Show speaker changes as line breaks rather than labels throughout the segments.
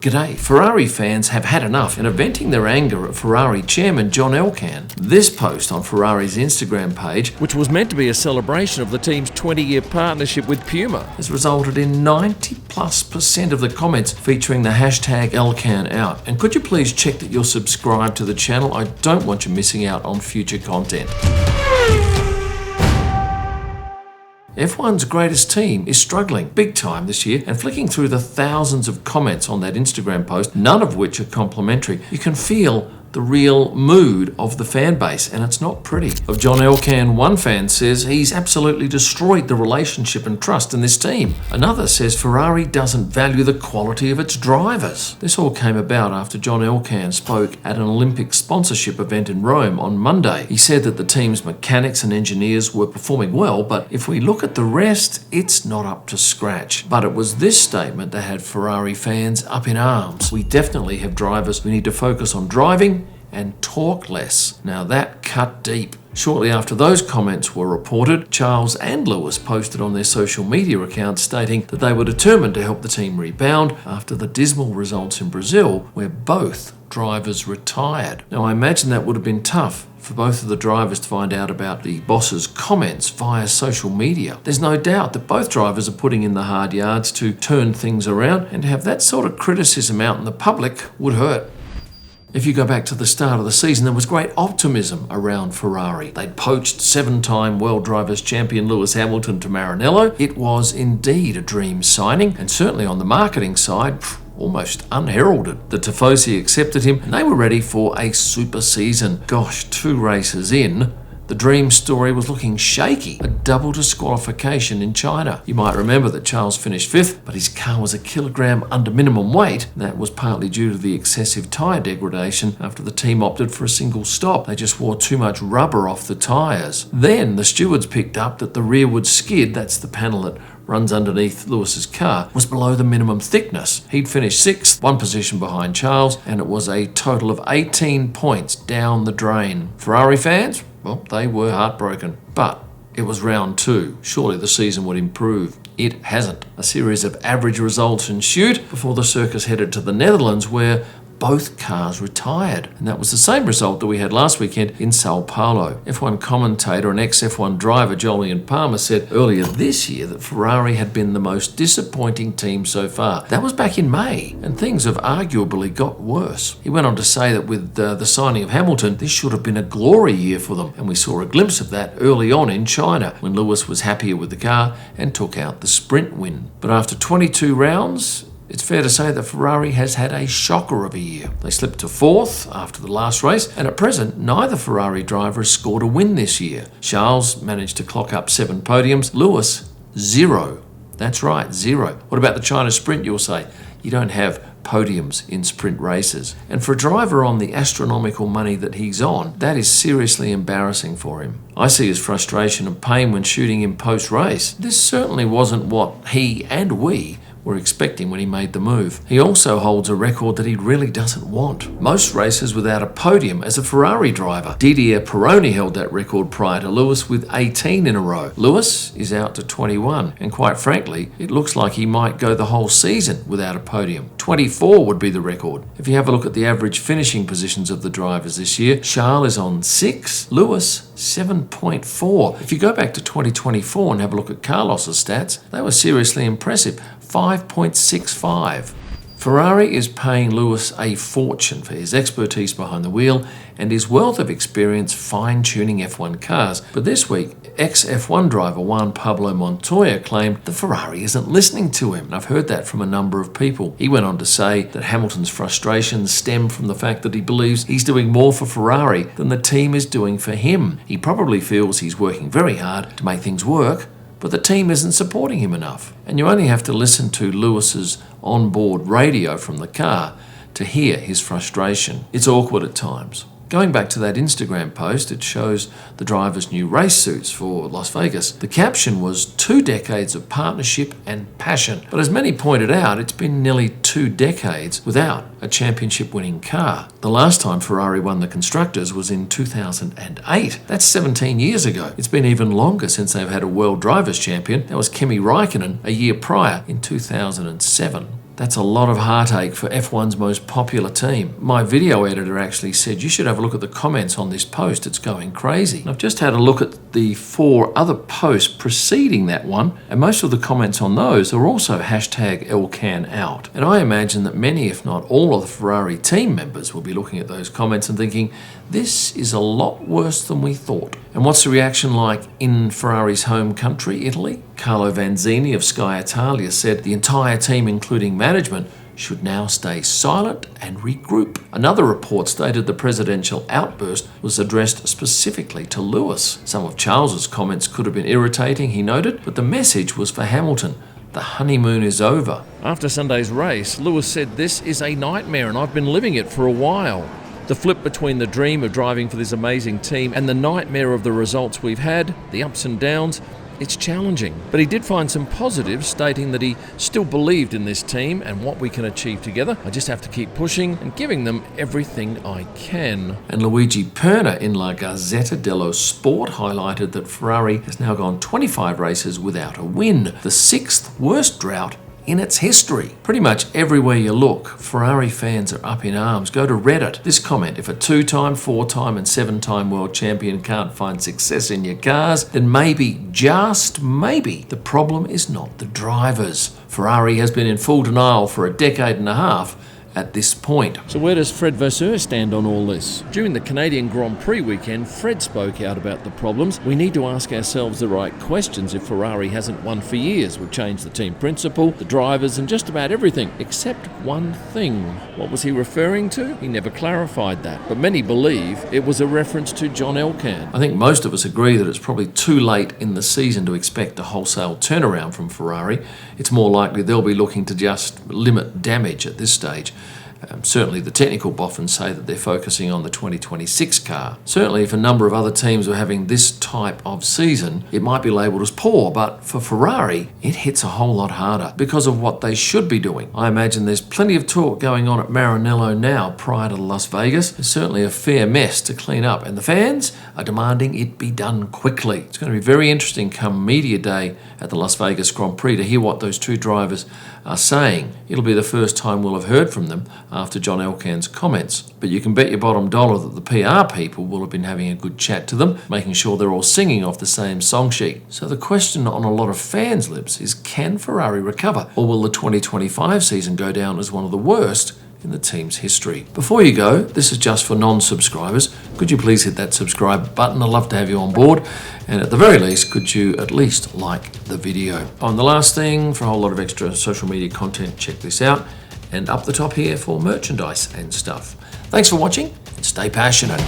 G'day. Ferrari fans have had enough and are venting their anger at Ferrari chairman John Elkann. This post on Ferrari's Instagram page, which was meant to be a celebration of the team's 20-year partnership with Puma, has resulted in 90+% of the comments featuring the hashtag Elkann out. And could you please check that you're subscribed to the channel? I don't want you missing out on future content. F1's greatest team is struggling big time this year, and flicking through the thousands of comments on that Instagram post, none of which are complimentary, you can feel the real mood of the fan base, and it's not pretty. Of John Elkann, one fan says he's absolutely destroyed the relationship and trust in this team. Another says Ferrari doesn't value the quality of its drivers. This all came about after John Elkann spoke at an Olympic sponsorship event in Rome on Monday. He said that the team's mechanics and engineers were performing well, but if we look at the rest, it's not up to scratch. But it was this statement that had Ferrari fans up in arms. We definitely have drivers who need to focus on driving and talk less. Now that cut deep. Shortly after those comments were reported, Charles and Lewis posted on their social media accounts stating that they were determined to help the team rebound after the dismal results in Brazil, where both drivers retired. Now I imagine that would have been tough for both of the drivers to find out about the boss's comments via social media. There's no doubt that both drivers are putting in the hard yards to turn things around, and to have that sort of criticism out in the public would hurt. If you go back to the start of the season, there was great optimism around Ferrari. They'd poached 7-time World Drivers' champion Lewis Hamilton to Maranello. It was indeed a dream signing, and certainly on the marketing side, almost unheralded. The Tifosi accepted him, and they were ready for a super season. Gosh, 2 races in, the dream story was looking shaky. A double disqualification in China. You might remember that Charles finished 5th, but his car was a kilogram under minimum weight. That was partly due to the excessive tyre degradation after the team opted for a single stop. They just wore too much rubber off the tyres. Then the stewards picked up that the rearward skid, that's the panel that runs underneath Lewis's car, was below the minimum thickness. He'd finished 6th, 1 position behind Charles, and it was a total of 18 points down the drain. Ferrari fans? Well, they were heartbroken. But it was round 2. Surely the season would improve. It hasn't. A series of average results ensued before the circus headed to the Netherlands, where both cars retired. And that was the same result that we had last weekend in Sao Paulo. F1 commentator and ex-F1 driver Jolyon Palmer said earlier this year that Ferrari had been the most disappointing team so far. That was back in May, and things have arguably got worse. He went on to say that with the signing of Hamilton, this should have been a glory year for them, and we saw a glimpse of that early on in China, when Lewis was happier with the car and took out the sprint win. But after 22 rounds, it's fair to say that Ferrari has had a shocker of a year. They slipped to 4th after the last race, and at present, neither Ferrari driver has scored a win this year. Charles managed to clock up 7 podiums, Lewis, 0. That's right, 0. What about the China sprint, you'll say? You don't have podiums in sprint races. And for a driver on the astronomical money that he's on, that is seriously embarrassing for him. I see his frustration and pain when shooting him post-race. This certainly wasn't what he and we were expecting when he made the move. He also holds a record that he really doesn't want. Most races without a podium as a Ferrari driver. Didier Pironi held that record prior to Lewis with 18 in a row. Lewis is out to 21, and quite frankly, it looks like he might go the whole season without a podium. 24 would be the record. If you have a look at the average finishing positions of the drivers this year, Charles is on 6, Lewis 7.4. If you go back to 2024 and have a look at Carlos's stats, they were seriously impressive. 5.65. Ferrari is paying Lewis a fortune for his expertise behind the wheel and his wealth of experience fine-tuning F1 cars. But this week, ex-F1 driver Juan Pablo Montoya claimed that Ferrari isn't listening to him. And I've heard that from a number of people. He went on to say that Hamilton's frustrations stem from the fact that he believes he's doing more for Ferrari than the team is doing for him. He probably feels he's working very hard to make things work, but the team isn't supporting him enough. And you only have to listen to Lewis's onboard radio from the car to hear his frustration. It's awkward at times. Going back to that Instagram post, it shows the drivers' new race suits for Las Vegas. The caption was 2 decades of partnership and passion. But as many pointed out, it's been nearly 2 decades without a championship-winning car. The last time Ferrari won the Constructors was in 2008. That's 17 years ago. It's been even longer since they've had a World Drivers' Champion. That was Kimi Räikkönen a year prior in 2007. That's a lot of heartache for F1's most popular team. My video editor actually said you should have a look at the comments on this post. It's going crazy. I've just had a look at the 4 other posts preceding that one, and most of the comments on those are also hashtag Elkann out. And I imagine that many, if not all, of the Ferrari team members will be looking at those comments and thinking, this is a lot worse than we thought. And what's the reaction like in Ferrari's home country, Italy? Carlo Vanzini of Sky Italia said the entire team, including management, should now stay silent and regroup. Another report stated the presidential outburst was addressed specifically to Lewis. Some of Charles's comments could have been irritating, he noted, but the message was for Hamilton. The honeymoon is over. After Sunday's race, Lewis said this is a nightmare and I've been living it for a while. The flip between the dream of driving for this amazing team and the nightmare of the results we've had, the ups and downs, it's challenging. But he did find some positives, stating that he still believed in this team and what we can achieve together. I just have to keep pushing and giving them everything I can. And Luigi Perna in La Gazzetta dello Sport highlighted that Ferrari has now gone 25 races without a win, the 6th worst drought in its history. Pretty much everywhere you look, Ferrari fans are up in arms. Go to Reddit. This comment, if a 2-time, 4-time and 7-time world champion can't find success in your cars, then maybe, just maybe, the problem is not the drivers. Ferrari has been in full denial for a decade and a half at this point. So where does Fred Vasseur stand on all this? During the Canadian Grand Prix weekend, Fred spoke out about the problems. We need to ask ourselves the right questions if Ferrari hasn't won for years. We've changed the team principal, the drivers, and just about everything, except one thing. What was he referring to? He never clarified that, but many believe it was a reference to John Elkann. I think most of us agree that it's probably too late in the season to expect a wholesale turnaround from Ferrari. It's more likely they'll be looking to just limit damage at this stage. Certainly the technical boffins say that they're focusing on the 2026 car. Certainly if a number of other teams were having this type of season, it might be labelled as poor, but for Ferrari, it hits a whole lot harder because of what they should be doing. I imagine there's plenty of talk going on at Maranello now prior to Las Vegas. There's certainly a fair mess to clean up, and the fans are demanding it be done quickly. It's going to be very interesting come media day at the Las Vegas Grand Prix to hear what those 2 drivers are saying. It'll be the first time we'll have heard from them after John Elkann's comments. But you can bet your bottom dollar that the PR people will have been having a good chat to them, making sure they're all singing off the same song sheet. So the question on a lot of fans' lips is, can Ferrari recover? Or will the 2025 season go down as one of the worst in the team's history? Before you go, this is just for non-subscribers. Could you please hit that subscribe button? I'd love to have you on board. And at the very least, could you at least like the video? On the last thing, for a whole lot of extra social media content, check this out. And up the top here for merchandise and stuff. Thanks for watching and stay passionate.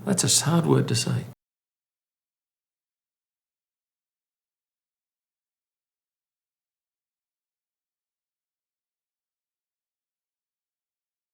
That's a hard word to say.